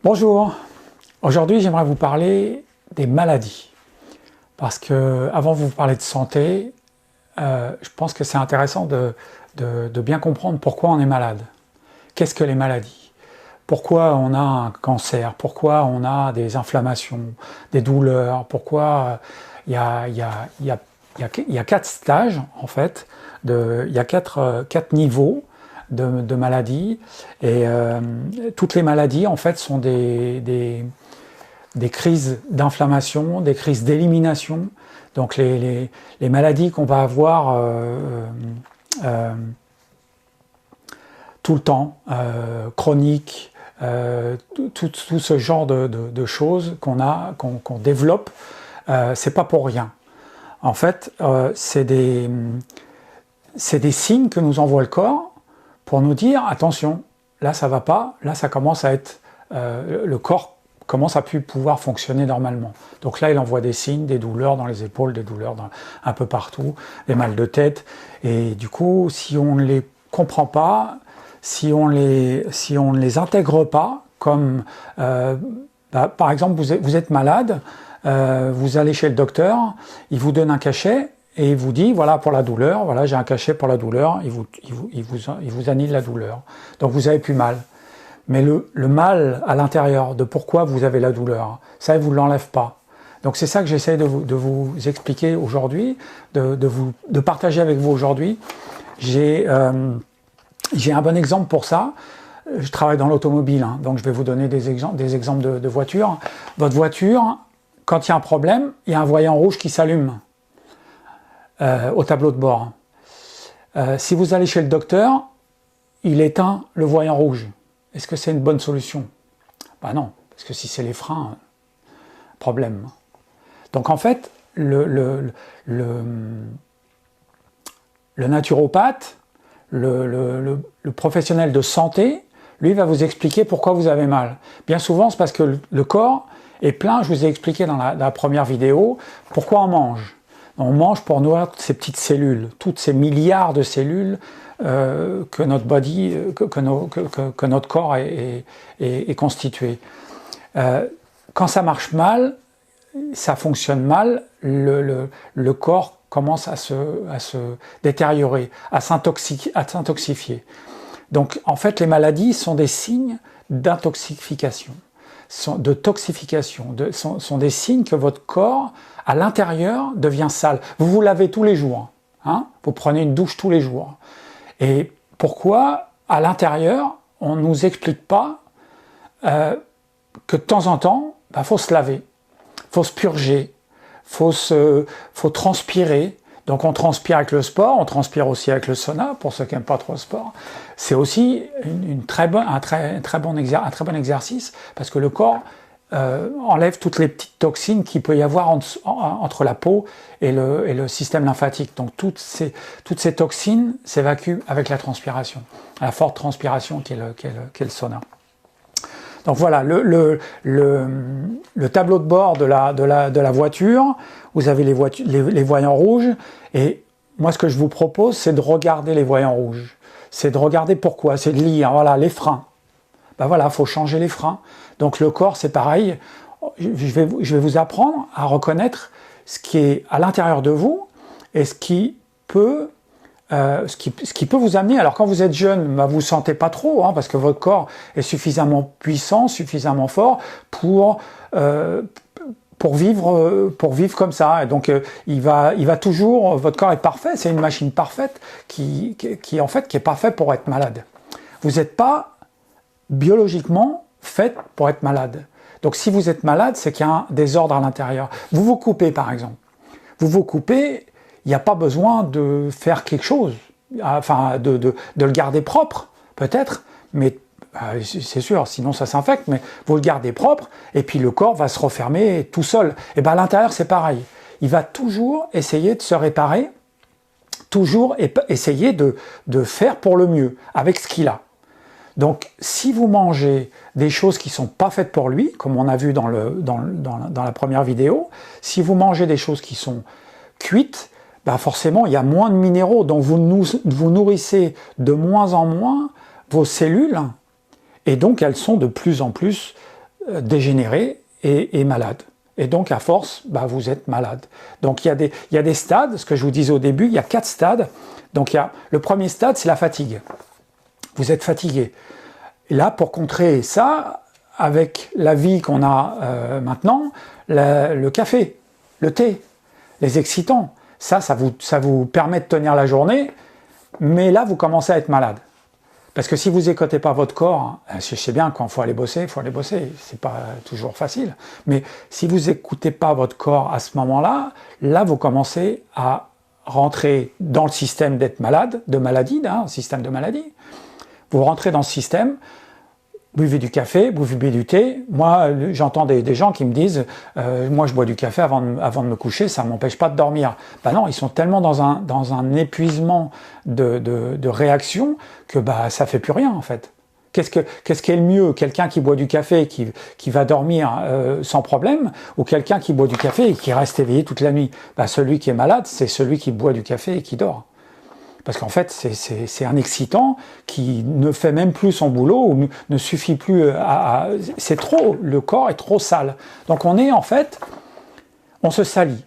Bonjour, aujourd'hui j'aimerais vous parler des maladies, parce que avant de vous parler de santé, je pense que c'est intéressant de bien comprendre pourquoi on est malade. Qu'est-ce que les maladies? Pourquoi on a un cancer? Pourquoi on a des inflammations, des douleurs? Pourquoi il y a 4 stages en fait, il y a quatre niveaux de maladies, et toutes les maladies en fait sont des crises d'inflammation, des crises d'élimination. Donc les maladies qu'on va avoir tout le temps, chroniques, tout ce genre de choses qu'on développe, c'est pas pour rien. En fait, c'est des signes que nous envoie le corps pour nous dire attention, là ça va pas, là ça commence à être, le corps commence à plus pouvoir fonctionner normalement. Donc là il envoie des signes, des douleurs dans les épaules, des douleurs un peu partout, des mal de tête, et du coup si on ne les comprend pas, si on ne les intègre pas, comme par exemple vous êtes malade, vous allez chez le docteur, il vous donne un cachet, et il vous dit, voilà pour la douleur, voilà j'ai un cachet pour la douleur, il vous annule la douleur. Donc vous avez plus mal. Mais le mal à l'intérieur de pourquoi vous avez la douleur, ça il ne vous l'enlève pas. Donc c'est ça que j'essaie de vous expliquer aujourd'hui, de partager avec vous aujourd'hui. J'ai un bon exemple pour ça. Je travaille dans l'automobile, hein, donc je vais vous donner des exemples de voitures. Votre voiture, quand il y a un problème, il y a un voyant rouge qui s'allume. Au tableau de bord. Si vous allez chez le docteur, il éteint le voyant rouge. Est-ce que c'est une bonne solution? Ben non, parce que si c'est les freins, problème. Donc en fait, le naturopathe, le professionnel de santé, lui va vous expliquer pourquoi vous avez mal. Bien souvent, c'est parce que le corps est plein, je vous ai expliqué dans la première vidéo, pourquoi on mange. On mange pour nourrir ces petites cellules, toutes ces milliards de cellules que notre body, que notre corps est constitué. Quand ça marche mal, ça fonctionne mal, le corps commence à se détériorer, à s'intoxifier. Donc en fait, les maladies sont des signes d'intoxication, de toxification, sont des signes que votre corps à l'intérieur devient sale. Vous vous lavez tous les jours, hein, vous prenez une douche tous les jours. Et pourquoi à l'intérieur on ne nous explique pas que de temps en temps, faut se laver, faut se purger, faut transpirer. Donc on transpire avec le sport, on transpire aussi avec le sauna, pour ceux qui n'aiment pas trop le sport. C'est aussi un très bon exercice, parce que le corps enlève toutes les petites toxines qu'il peut y avoir entre la peau et le système lymphatique. Donc toutes ces toxines s'évacuent avec la transpiration, la forte transpiration qui est le sauna. Donc voilà, le tableau de bord de la voiture, vous avez les voyants rouges, et moi ce que je vous propose, c'est de regarder les voyants rouges. C'est de regarder pourquoi, c'est de lire, voilà, les freins. Ben voilà, il faut changer les freins. Donc le corps, c'est pareil. Je vais vous apprendre à reconnaître ce qui est à l'intérieur de vous et ce qui peut vous amener. Alors quand vous êtes jeune, vous ne sentez pas trop, hein, parce que votre corps est suffisamment puissant, suffisamment fort pour vivre comme ça. Et donc il va toujours, votre corps est parfait, c'est une machine parfaite qui est parfaite pour être malade. Vous n'êtes pas biologiquement faite pour être malade. Donc si vous êtes malade, c'est qu'il y a un désordre à l'intérieur. Vous vous coupez par exemple. Vous vous coupez, il n'y a pas besoin de faire quelque chose, enfin de le garder propre, peut-être, mais c'est sûr, sinon ça s'infecte, mais vous le gardez propre, et puis le corps va se refermer tout seul. Et bien à l'intérieur, c'est pareil. Il va toujours essayer de se réparer, toujours essayer de faire pour le mieux, avec ce qu'il a. Donc, si vous mangez des choses qui ne sont pas faites pour lui, comme on a vu dans la première vidéo, si vous mangez des choses qui sont cuites, ben forcément, il y a moins de minéraux, donc vous nourrissez de moins en moins vos cellules, et donc elles sont de plus en plus dégénérer et malade. Et donc, à force, bah, vous êtes malade. Donc, il y a des stades, ce que je vous disais au début, il y a 4 stades. Donc, le premier stade, c'est la fatigue. Vous êtes fatigué. Et là, pour contrer ça, avec la vie qu'on a maintenant, le café, le thé, les excitants, ça vous permet de tenir la journée, mais là, vous commencez à être malade. Parce que si vous n'écoutez pas votre corps, je sais bien quand il faut aller bosser, c'est pas toujours facile, mais si vous n'écoutez pas votre corps à ce moment-là, là vous commencez à rentrer dans le système d'être malade, de maladie, système de maladie. Vous rentrez dans ce système, buvez du café, buvez du thé. Moi, j'entends des gens qui me disent moi je bois du café avant de me coucher, ça ne m'empêche pas de dormir. Ben non, ils sont tellement dans un épuisement de réaction que bah, ça ne fait plus rien en fait. Qu'est-ce qui est le mieux? Quelqu'un qui boit du café qui va dormir sans problème, ou quelqu'un qui boit du café et qui reste éveillé toute la nuit? Ben, celui qui est malade, c'est celui qui boit du café et qui dort. Parce qu'en fait, c'est un excitant qui ne fait même plus son boulot ou ne suffit plus c'est trop, le corps est trop sale. Donc on se salit.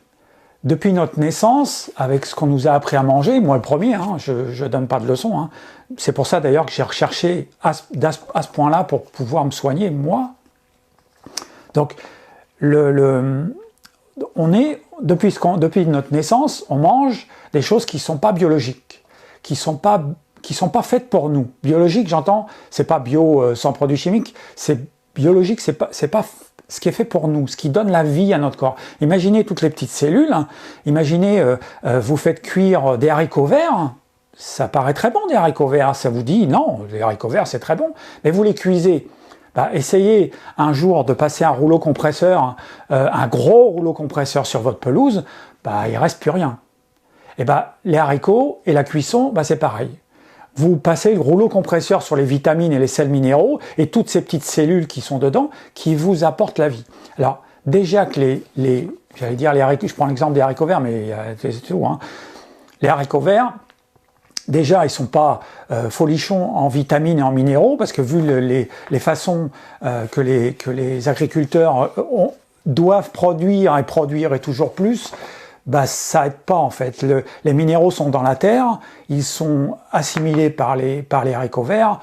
Depuis notre naissance, avec ce qu'on nous a appris à manger, moi le premier, je ne donne pas de leçons. C'est pour ça d'ailleurs que j'ai recherché à ce point-là pour pouvoir me soigner, moi. Donc, depuis notre naissance, on mange des choses qui ne sont pas biologiques, qui sont pas faites pour nous. Biologique, j'entends, c'est pas bio sans produits chimiques, c'est biologique, c'est pas ce qui est fait pour nous, ce qui donne la vie à notre corps. Imaginez toutes les petites cellules, imaginez vous faites cuire des haricots verts, ça paraît très bon des haricots verts, ça vous dit non, les haricots verts c'est très bon, mais vous les cuisez. Bah, essayez un jour de passer un rouleau compresseur, un gros rouleau compresseur sur votre pelouse, bah, il ne reste plus rien. Et bah, les haricots et la cuisson, bah, c'est pareil. Vous passez le rouleau compresseur sur les vitamines et les sels minéraux et toutes ces petites cellules qui sont dedans qui vous apportent la vie. Alors, déjà que j'allais dire les haricots, je prends l'exemple des haricots verts, mais c'est tout. Les haricots verts, déjà, ils ne sont pas folichons en vitamines et en minéraux, parce que vu les façons que les agriculteurs doivent produire et toujours plus, bah, ça aide pas en fait. Les minéraux sont dans la terre, ils sont assimilés par les haricots verts,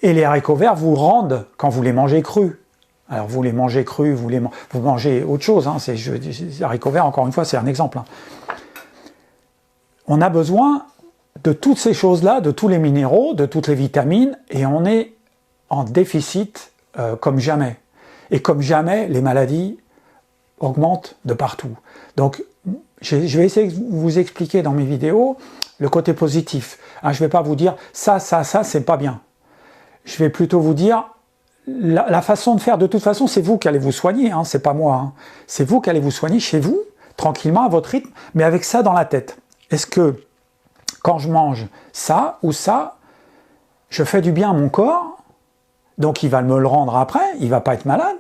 et les haricots verts vous rendent quand vous les mangez crus. Alors vous les mangez crus, vous mangez autre chose. Les haricots verts, encore une fois, c'est un exemple. On a besoin de toutes ces choses-là, de tous les minéraux, de toutes les vitamines, et on est en déficit comme jamais. Et comme jamais, les maladies augmentent de partout. Donc, je vais essayer de vous expliquer dans mes vidéos le côté positif. Je ne vais pas vous dire ça, c'est pas bien. Je vais plutôt vous dire la façon de faire. De toute façon, c'est vous qui allez vous soigner, c'est pas moi. C'est vous qui allez vous soigner chez vous, tranquillement, à votre rythme, mais avec ça dans la tête. Est-ce que quand je mange ça ou ça, je fais du bien à mon corps, donc il va me le rendre après, il ne va pas être malade,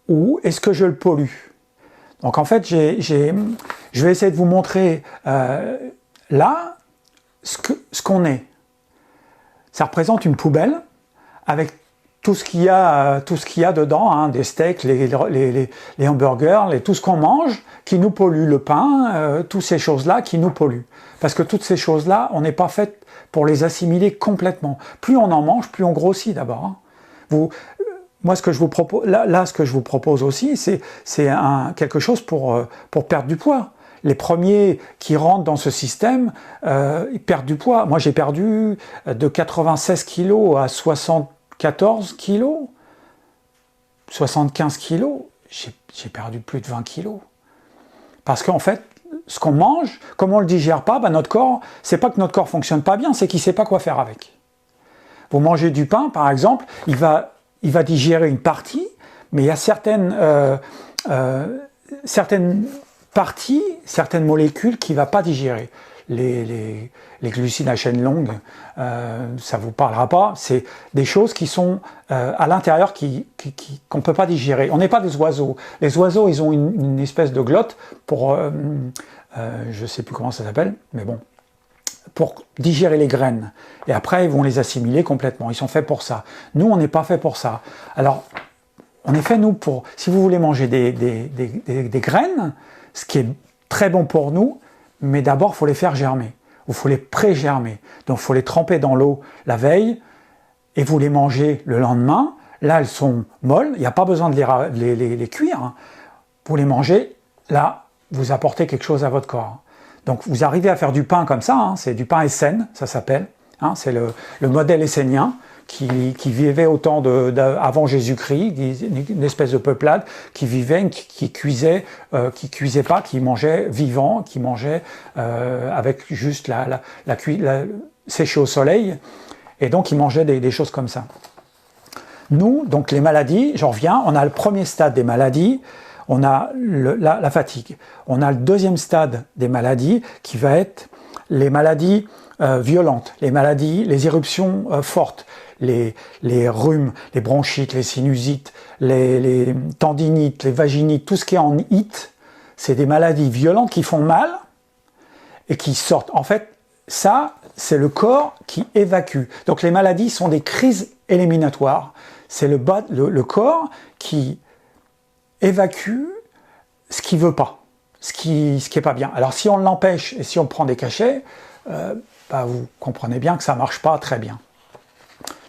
ou est-ce que je le pollue? Donc en fait, je vais essayer de vous montrer là ce qu'on est. Ça représente une poubelle avec tout ce qu'il y a dedans, des steaks, les hamburgers, tout ce qu'on mange qui nous pollue, le pain, toutes ces choses-là qui nous polluent. Parce que toutes ces choses-là, on n'est pas fait pour les assimiler complètement. Plus on en mange, plus on grossit d'abord. Moi, ce que je vous propose, ce que je vous propose aussi, c'est quelque chose pour perdre du poids. Les premiers qui rentrent dans ce système, ils perdent du poids. Moi, j'ai perdu de 96 kilos à 74 kilos, 75 kilos, j'ai perdu plus de 20 kilos. Parce qu'en fait, ce qu'on mange, comme on ne le digère pas, notre corps, c'est pas que notre corps fonctionne pas bien, c'est qu'il ne sait pas quoi faire avec. Vous mangez du pain, par exemple, il va digérer une partie, mais il y a certaines parties, certaines molécules qu'il ne va pas digérer. Les glucides à chaîne longue, ça ne vous parlera pas, c'est des choses qui sont à l'intérieur qu'on ne peut pas digérer. On n'est pas des oiseaux. Les oiseaux, ils ont une espèce de glotte pour, je ne sais plus comment ça s'appelle, mais bon, pour digérer les graines. Et après, ils vont les assimiler complètement. Ils sont faits pour ça. Nous, on n'est pas fait pour ça. Alors, on est fait, nous, pour... Si vous voulez manger des graines, ce qui est très bon pour nous, mais d'abord, il faut les faire germer. Il faut les pré-germer. Donc, il faut les tremper dans l'eau la veille et vous les mangez le lendemain. Là, elles sont molles. Il n'y a pas besoin de les cuire. Vous les mangez. Là, vous apportez quelque chose à votre corps. Donc, vous arrivez à faire du pain comme ça. Hein, c'est du pain Essène, ça s'appelle. Hein, c'est le modèle essénien qui vivait au temps avant Jésus-Christ, une espèce de peuplade qui vivait, qui cuisait pas, qui mangeait vivant, qui mangeait avec juste séché au soleil, et donc il mangeait des choses comme ça. Nous, donc les maladies, j'en reviens, on a le premier stade des maladies, on a la fatigue. On a le deuxième stade des maladies qui va être les maladies violentes, les éruptions fortes, les rhumes, les bronchites, les sinusites, les tendinites, les vaginites, tout ce qui est en it, c'est des maladies violentes qui font mal et qui sortent. En fait, ça, c'est le corps qui évacue. Donc les maladies sont des crises éliminatoires. C'est le corps qui évacue ce qu'il veut pas, ce qui est pas bien. Alors si on l'empêche et si on prend des cachets, vous comprenez bien que ça marche pas très bien.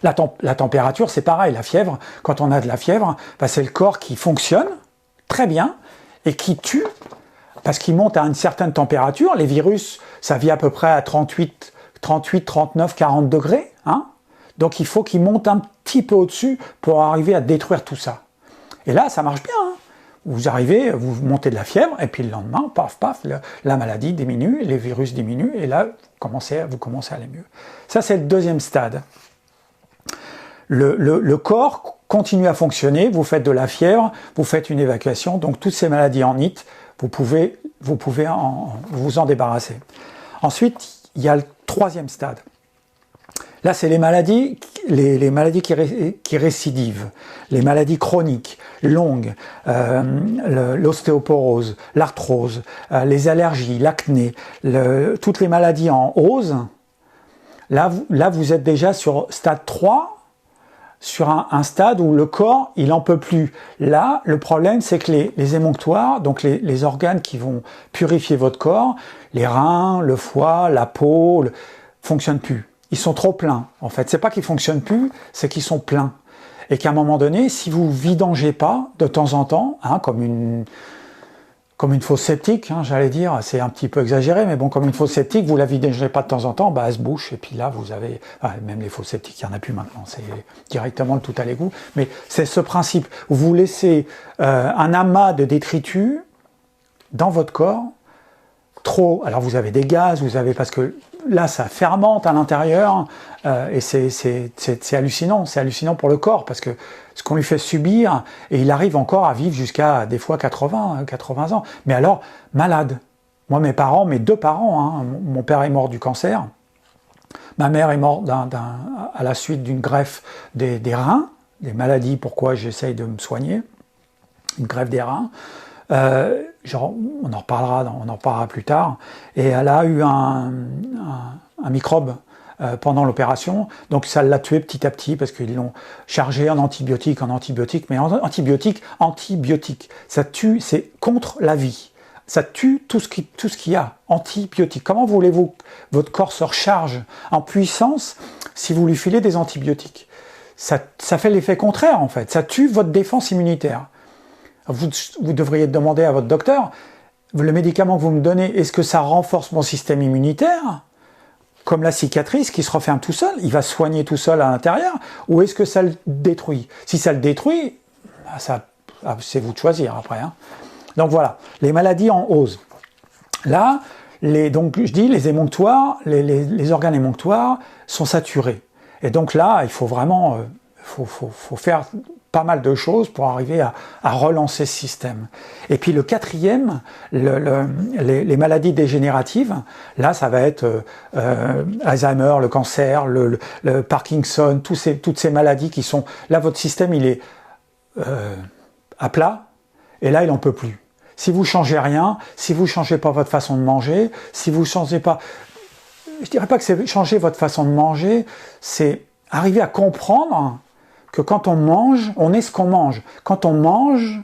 La température, c'est pareil, la fièvre, quand on a de la fièvre, c'est le corps qui fonctionne très bien et qui tue, parce qu'il monte à une certaine température. Les virus, ça vit à peu près à 38, 39, 40 degrés. Hein, donc il faut qu'il monte un petit peu au-dessus pour arriver à détruire tout ça. Et là, ça marche bien. Hein. Vous arrivez, vous montez de la fièvre, et puis le lendemain, paf, la maladie diminue, les virus diminuent, et là, vous commencez à aller mieux. Ça, c'est le deuxième stade. Le corps continue à fonctionner, vous faites de la fièvre, vous faites une évacuation, donc toutes ces maladies en it, vous pouvez vous en débarrasser. Ensuite, il y a le troisième stade. Là, c'est les maladies qui récidivent, les maladies chroniques, longues, l'ostéoporose, l'arthrose, les allergies, l'acné, toutes les maladies en ose. Là, vous êtes déjà sur stade 3, sur un stade où le corps, il n'en peut plus. Là, le problème, c'est que les émonctoires, donc les organes qui vont purifier votre corps, les reins, le foie, la peau, fonctionnent plus. Ils sont trop pleins, en fait. C'est pas qu'ils fonctionnent plus, c'est qu'ils sont pleins. Et qu'à un moment donné, si vous vidangez pas de temps en temps, hein, comme une fosse septique, hein, j'allais dire, c'est un petit peu exagéré, mais bon, comme une fosse septique, vous la vidangez pas de temps en temps, elle se bouche, et puis là, vous avez... même les fosses septiques, il n'y en a plus maintenant, c'est directement le tout à l'égout. Mais c'est ce principe, où vous laissez un amas de détritus dans votre corps, trop... Alors vous avez des gaz, parce que là, ça fermente à l'intérieur, et c'est hallucinant. C'est hallucinant pour le corps, parce que ce qu'on lui fait subir, et il arrive encore à vivre jusqu'à des fois 80 ans. Mais alors, malade. Moi, mes deux parents, hein, mon père est mort du cancer, ma mère est morte à la suite d'une greffe des reins, des maladies, pourquoi j'essaye de me soigner, une greffe des reins. On en reparlera plus tard, et elle a eu un microbe pendant l'opération, donc ça l'a tué petit à petit parce qu'ils l'ont chargé en antibiotiques, mais antibiotiques, ça tue, c'est contre la vie, ça tue tout ce qu'il y a, antibiotiques. Comment voulez-vous que votre corps se recharge en puissance si vous lui filez des antibiotiques? Ça fait l'effet contraire en fait, ça tue votre défense immunitaire. Vous devriez demander à votre docteur, le médicament que vous me donnez, est-ce que ça renforce mon système immunitaire, comme la cicatrice qui se referme tout seul, il va soigner tout seul à l'intérieur, ou est-ce que ça le détruit? Si ça le détruit, c'est vous de choisir après. Hein. Donc voilà, les maladies en ose. Là, donc je dis, les émonctoires, les organes émonctoires sont saturés. Et donc là, il faut vraiment faut faire pas mal de choses pour arriver à relancer ce système. Et puis le quatrième, les maladies dégénératives, là ça va être Alzheimer, le cancer, le Parkinson, toutes ces maladies qui sont... Là votre système il est à plat, et là il n'en peut plus. Si vous changez rien, si vous changez pas votre façon de manger, si vous changez pas... je dirais pas que c'est changer votre façon de manger, c'est arriver à comprendre que quand on mange, on est ce qu'on mange. Quand on mange,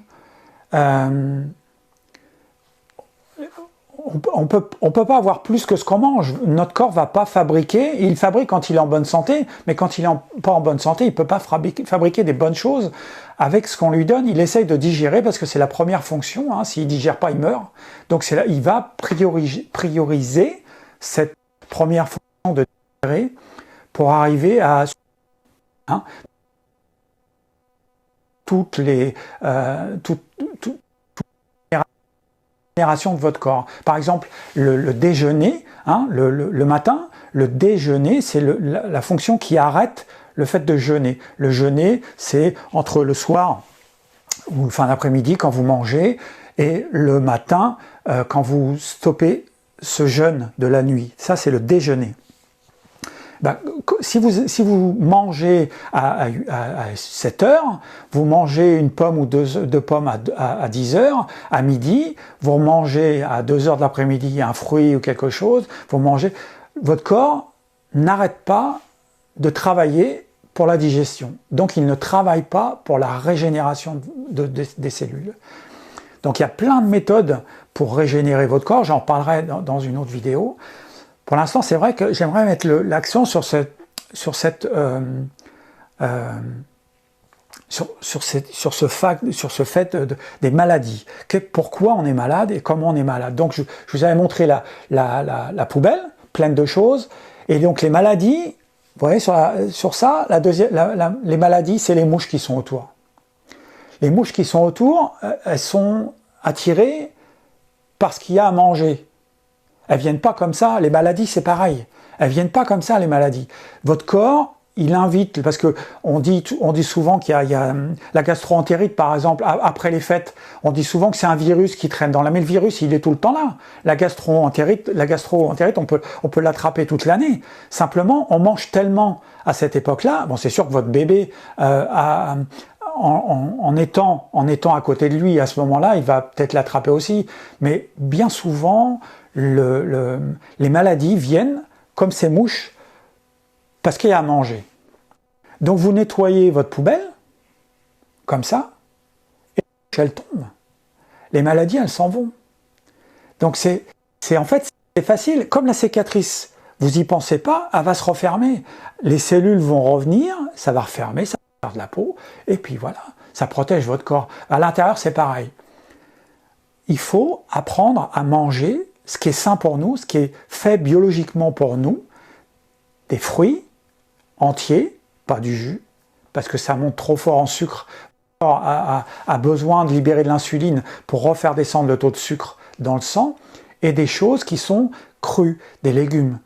on peut pas avoir plus que ce qu'on mange. Notre corps va pas fabriquer, il fabrique quand il est en bonne santé, mais quand il est pas en bonne santé, il peut pas fabriquer des bonnes choses avec ce qu'on lui donne. Il essaye de digérer parce que c'est la première fonction, hein. S'il digère pas, il meurt. Donc c'est là, il va prioriser cette première fonction de digérer pour arriver à toutes les génération de votre corps. Par exemple, le déjeuner, hein, le matin, le déjeuner, c'est la fonction qui arrête le fait de jeûner. Le jeûner, c'est entre le soir ou fin d'après-midi quand vous mangez et le matin quand vous stoppez ce jeûne de la nuit. Ça, c'est le déjeuner. Ben, si vous mangez à 7 heures, vous mangez une pomme ou deux pommes à 10 heures, à midi, vous mangez à 2 heures de l'après-midi un fruit ou quelque chose, vous mangez, votre corps n'arrête pas de travailler pour la digestion. Donc il ne travaille pas pour la régénération des cellules. Donc il y a plein de méthodes pour régénérer votre corps, j'en parlerai dans une autre vidéo. Pour l'instant, c'est vrai que j'aimerais mettre l'accent sur ce fait des maladies. Pourquoi on est malade et comment on est malade. Donc, je vous avais montré la poubelle pleine de choses. Et donc, les maladies, vous voyez, sur ça, les maladies, c'est les mouches qui sont autour. Les mouches qui sont autour, elles sont attirées par ce qu'il y a à manger. Elles viennent pas comme ça, les maladies c'est pareil. Elles viennent pas comme ça les maladies. Votre corps, il invite, parce que on dit souvent qu'il y a la gastro-entérite par exemple, après les fêtes, on dit souvent que c'est un virus qui traîne dans la, mais le virus il est tout le temps là. La gastro-entérite, on peut l'attraper toute l'année. Simplement, on mange tellement à cette époque-là, bon c'est sûr que votre bébé en étant à côté de lui à ce moment-là, il va peut-être l'attraper aussi, mais bien souvent, les maladies viennent comme ces mouches parce qu'il y a à manger. Donc vous nettoyez votre poubelle, comme ça, et elles tombent. Les maladies, elles s'en vont. Donc en fait, c'est facile. Comme la cicatrice, vous n'y pensez pas, elle va se refermer. Les cellules vont revenir, ça va refermer, ça va faire de la peau, et puis voilà, ça protège votre corps. À l'intérieur, c'est pareil. Il faut apprendre à manger ce qui est sain pour nous, ce qui est fait biologiquement pour nous, des fruits entiers, pas du jus, parce que ça monte trop fort en sucre. Le corps a besoin de libérer de l'insuline pour refaire descendre le taux de sucre dans le sang, et des choses qui sont crues, des légumes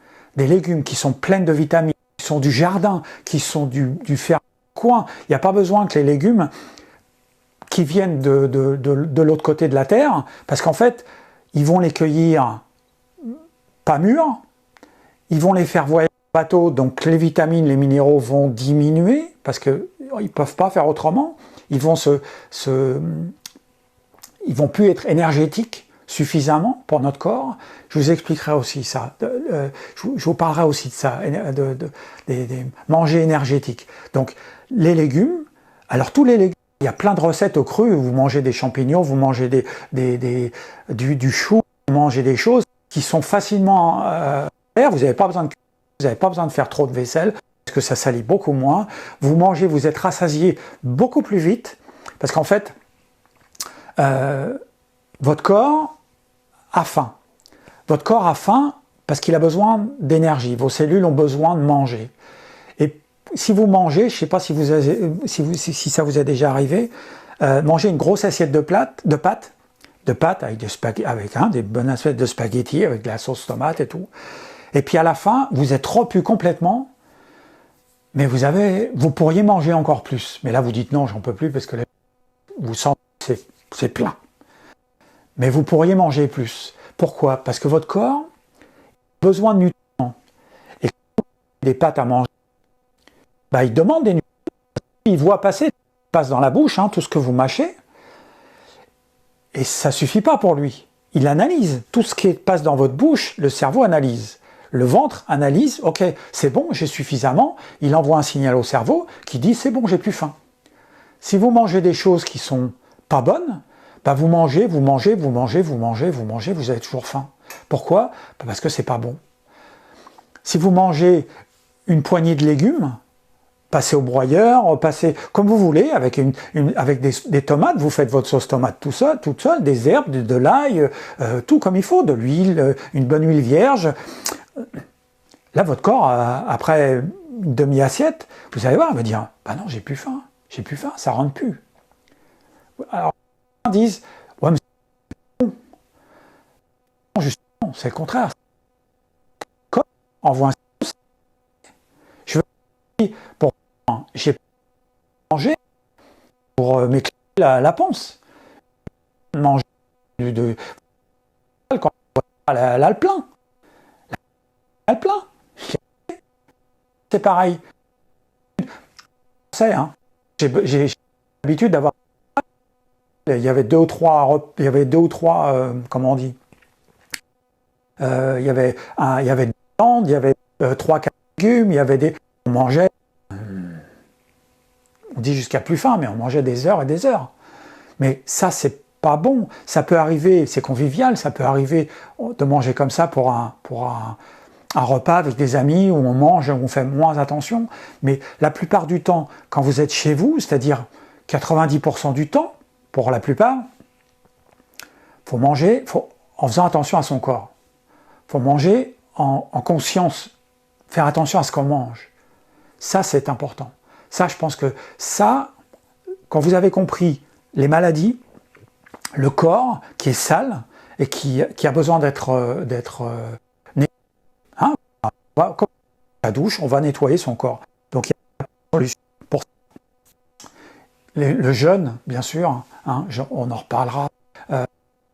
qui sont pleines de vitamines, qui sont du jardin, qui sont du fer coin. Il n'y a pas besoin que les légumes qui viennent de l'autre côté de la terre, parce qu'en fait, ils vont les cueillir pas mûrs, ils vont les faire voyager en bateau, donc les vitamines, les minéraux vont diminuer, parce qu'ils ne peuvent pas faire autrement, ils vont ils vont plus être énergétiques suffisamment pour notre corps. Je vous expliquerai aussi ça, je vous parlerai aussi de ça, des manger énergétique. Donc les légumes, alors tous les légumes, il y a plein de recettes au cru, vous mangez des champignons, vous mangez du chou, vous mangez des choses qui sont facilement faire, vous n'avez pas besoin de faire trop de vaisselle, parce que ça salit beaucoup moins, vous mangez, vous êtes rassasié beaucoup plus vite, parce qu'en fait, votre corps a faim. Votre corps a faim parce qu'il a besoin d'énergie, vos cellules ont besoin de manger. Et si vous mangez, je ne sais pas si ça vous est déjà arrivé, mangez une grosse assiette de pâtes avec des bonnes assiettes de spaghettis, avec de la sauce tomate et tout. Et puis à la fin, vous êtes rompu complètement, mais vous pourriez manger encore plus. Mais là, vous dites non, j'en peux plus, parce que vous sentez que c'est plein. Mais vous pourriez manger plus. Pourquoi? Parce que votre corps a besoin de nutriments. Et quand vous avez des pâtes à manger, il demande des nutriments. Il voit passer, il passe dans la bouche, tout ce que vous mâchez, et ça ne suffit pas pour lui. Il analyse. Tout ce qui passe dans votre bouche, le cerveau analyse. le ventre analyse, ok, c'est bon, j'ai suffisamment, il envoie un signal au cerveau qui dit c'est bon, j'ai plus faim. Si vous mangez des choses qui sont pas bonnes, bah vous mangez, vous avez toujours faim. Pourquoi? Parce que c'est pas bon. Si vous mangez une poignée de légumes, passez au broyeur, passez comme vous voulez, avec des tomates, vous faites votre sauce tomate toute seule, des herbes, de l'ail, tout comme il faut, de l'huile, une bonne huile vierge. Là, votre corps, après une demi-assiette, vous allez voir, il va dire, bah non, j'ai plus faim, ça rentre plus. Alors, ils disent, ouais, mais c'est bon. Justement, c'est le contraire. Le corps envoie un signal. Je veux dire, j'ai mangé pour m'éclater la panse. Manger quand là le plein. Là le plein. C'est pareil. Hein. J'ai l'habitude d'avoir. Il y avait deux ou trois, comment on dit. Il y avait des viandes, il y avait 3-4 légumes, il y avait des. On mangeait. On dit jusqu'à plus faim, mais on mangeait des heures et des heures. Mais ça, c'est pas bon. Ça peut arriver, c'est convivial, ça peut arriver de manger comme ça pour un repas avec des amis où on mange, où on fait moins attention. Mais la plupart du temps, quand vous êtes chez vous, c'est-à-dire 90% du temps, pour la plupart, faut manger en faisant attention à son corps. Faut manger en conscience, faire attention à ce qu'on mange. Ça, c'est important. Ça, je pense que ça, quand vous avez compris les maladies, le corps qui est sale et qui a besoin d'être nettoyé, hein, comme la douche, on va nettoyer son corps. Donc il y a une solution pour ça. Le jeûne, bien sûr, hein, on en reparlera.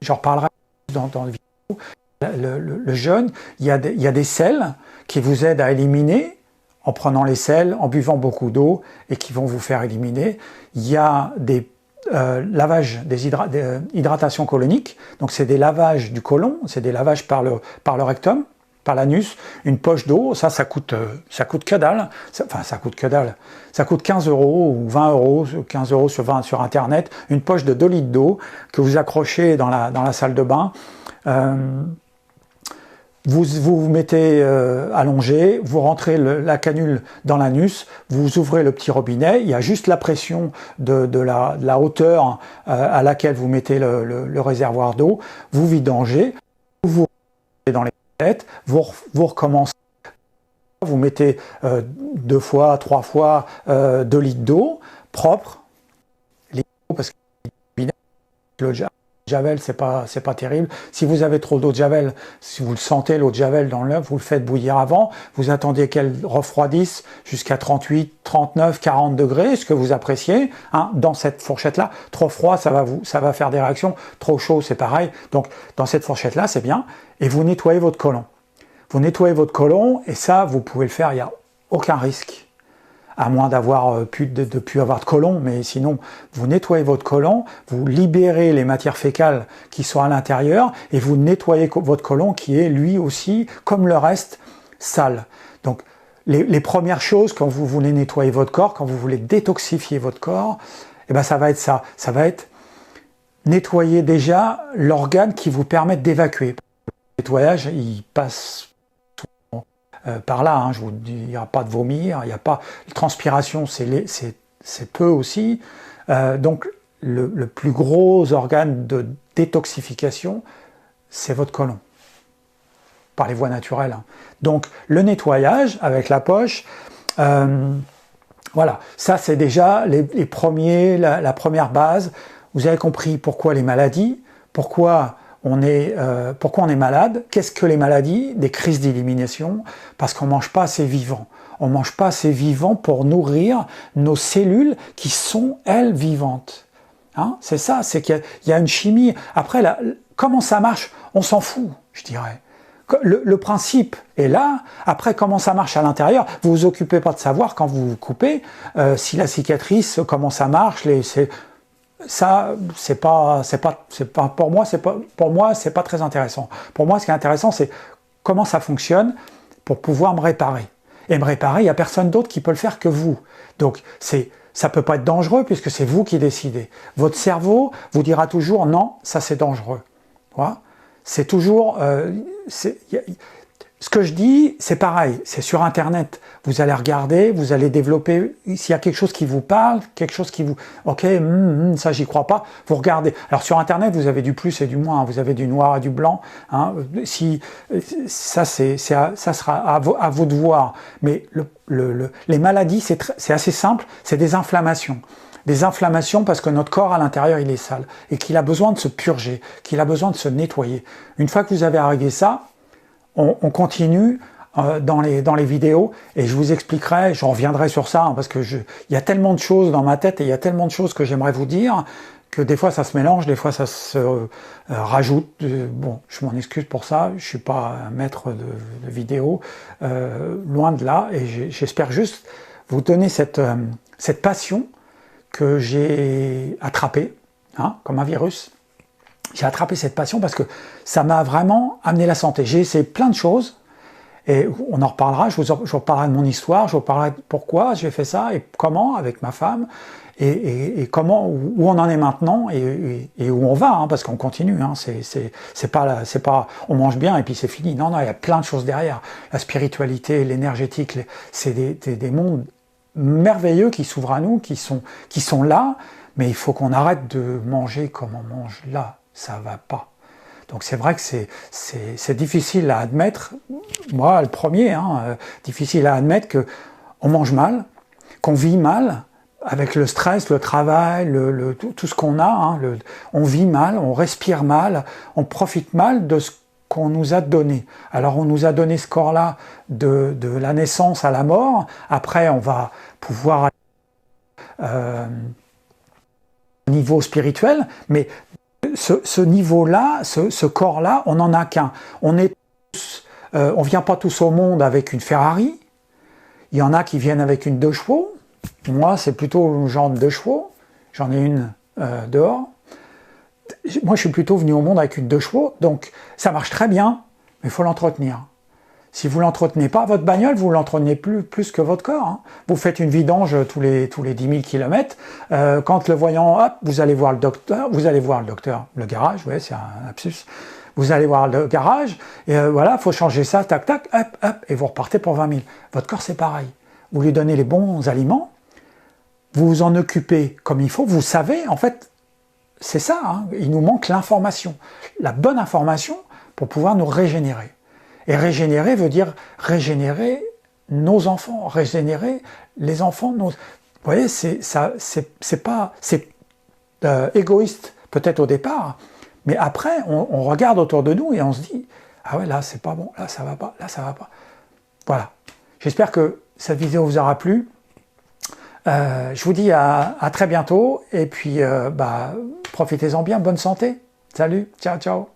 J'en reparlerai dans le vidéo. Le jeûne, il y a des sels qui vous aident à éliminer en prenant les sels, en buvant beaucoup d'eau et qui vont vous faire éliminer. Il y a des lavages, des hydratations coloniques, donc c'est des lavages du côlon, c'est des lavages par le rectum, par l'anus, une poche d'eau, ça coûte que dalle, ça coûte 15 € ou 20 €, 15 € sur internet, une poche de 2 litres d'eau que vous accrochez dans la salle de bain. Vous mettez allongé, vous rentrez la canule dans l'anus, vous ouvrez le petit robinet, il y a juste la pression de la hauteur à laquelle vous mettez le réservoir d'eau, vous vidangez, vous rentrez dans les toilettes, vous recommencez, vous mettez 2 fois, 3 fois 2 litres d'eau propre, parce que l'eau de Javel, c'est pas terrible. Si vous avez trop d'eau de Javel, si vous le sentez, l'eau de Javel dans l'œuf, vous le faites bouillir avant, vous attendez qu'elle refroidisse jusqu'à 38, 39, 40 degrés, ce que vous appréciez, hein, dans cette fourchette-là. Trop froid, ça va faire des réactions. Trop chaud, c'est pareil. Donc, dans cette fourchette-là, c'est bien. Et vous nettoyez votre côlon. Vous nettoyez votre côlon, et ça, vous pouvez le faire, il n'y a aucun risque. À moins d'avoir de plus avoir de côlon, mais sinon, vous nettoyez votre côlon, vous libérez les matières fécales qui sont à l'intérieur, et vous nettoyez votre côlon qui est lui aussi, comme le reste, sale. Donc, les premières choses quand vous voulez nettoyer votre corps, quand vous voulez détoxifier votre corps, eh ben ça va être ça. Ça va être nettoyer déjà l'organe qui vous permet d'évacuer. Le nettoyage, il passe par là, hein, je vous dis, il n'y a pas de vomir, il n'y a pas de transpiration, c'est peu aussi. Donc le plus gros organe de détoxification, c'est votre côlon, par les voies naturelles. Hein. Donc le nettoyage avec la poche, voilà, ça c'est déjà la première base. Vous avez compris pourquoi les maladies, pourquoi on est malade. Qu'est-ce que les maladies? Des crises d'élimination, parce qu'on ne mange pas assez vivant. On ne mange pas assez vivant pour nourrir nos cellules qui sont, elles, vivantes. Hein, c'est ça, c'est qu'il y a une chimie. Après, comment ça marche? On s'en fout, je dirais. Le principe est là. Après, comment ça marche à l'intérieur? Vous vous occupez pas de savoir quand vous vous coupez, si la cicatrice, comment ça marche, ça, c'est pas pour moi, c'est pas très intéressant. Pour moi, ce qui est intéressant, c'est comment ça fonctionne, pour pouvoir me réparer. Et me réparer, il n'y a personne d'autre qui peut le faire que vous. Donc, ça peut pas être dangereux puisque c'est vous qui décidez. Votre cerveau vous dira toujours non, ça c'est dangereux. Voilà. C'est toujours... ce que je dis, c'est pareil, c'est sur Internet. Vous allez regarder, vous allez développer, s'il y a quelque chose qui vous parle, quelque chose qui vous... Ok, ça j'y crois pas, vous regardez. Alors sur Internet, vous avez du plus et du moins, vous avez du noir et du blanc. Hein. Si, ça sera à vous de voir. Mais les maladies, c'est assez simple, c'est des inflammations. Des inflammations parce que notre corps à l'intérieur il est sale et qu'il a besoin de se purger, qu'il a besoin de se nettoyer. Une fois que vous avez réglé ça, on continue dans les vidéos et je vous expliquerai, je reviendrai sur ça hein, parce que il y a tellement de choses dans ma tête et il y a tellement de choses que j'aimerais vous dire que des fois ça se mélange, des fois ça se rajoute. Bon, je m'en excuse pour ça, je suis pas un maître de vidéo, loin de là, et j'espère juste vous donner cette passion que j'ai attrapée, hein, comme un virus. J'ai attrapé cette passion parce que ça m'a vraiment amené la santé. J'ai essayé plein de choses et on en reparlera, je vous reparlerai de mon histoire, je vous reparlerai de pourquoi j'ai fait ça et comment avec ma femme et comment, où on en est maintenant et où on va, hein, parce qu'on continue, hein, c'est pas on mange bien et puis c'est fini. Non, il y a plein de choses derrière. La spiritualité, l'énergétique, c'est des mondes merveilleux qui s'ouvrent à nous, qui sont là, mais il faut qu'on arrête de manger comme on mange là. Ça va pas. Donc c'est vrai que c'est difficile à admettre, moi le premier, hein, difficile à admettre que on mange mal, qu'on vit mal, avec le stress, le travail, tout ce qu'on a, hein, on vit mal, on respire mal, on profite mal de ce qu'on nous a donné. Alors on nous a donné ce corps-là de la naissance à la mort, après on va pouvoir niveau spirituel, mais ce niveau-là, ce corps-là, on n'en a qu'un. On vient pas tous au monde avec une Ferrari. Il y en a qui viennent avec une 2 chevaux. Moi, c'est plutôt le genre de 2 chevaux. J'en ai une dehors. Moi, je suis plutôt venu au monde avec une 2 chevaux. Donc, ça marche très bien, mais il faut l'entretenir. Si vous ne l'entretenez pas, votre bagnole, vous ne l'entretenez plus que votre corps. Hein. Vous faites une vidange tous les 10 000 km. Quand le voyant, hop, vous allez voir le docteur, le garage, ouais, c'est un lapsus. Vous allez voir le garage, et voilà, il faut changer ça, tac, tac, hop, hop, et vous repartez pour 20 000. Votre corps, c'est pareil. Vous lui donnez les bons aliments, vous vous en occupez comme il faut, vous savez, en fait, c'est ça, hein, il nous manque l'information. La bonne information pour pouvoir nous régénérer. Et régénérer veut dire régénérer nos enfants, régénérer les enfants de nos... Vous voyez, c'est égoïste peut-être au départ, mais après, on regarde autour de nous et on se dit « Ah ouais, là, c'est pas bon, là, ça va pas, là, ça va pas. » Voilà. J'espère que cette vidéo vous aura plu. Je vous dis à très bientôt et puis profitez-en bien, bonne santé. Salut, ciao, ciao.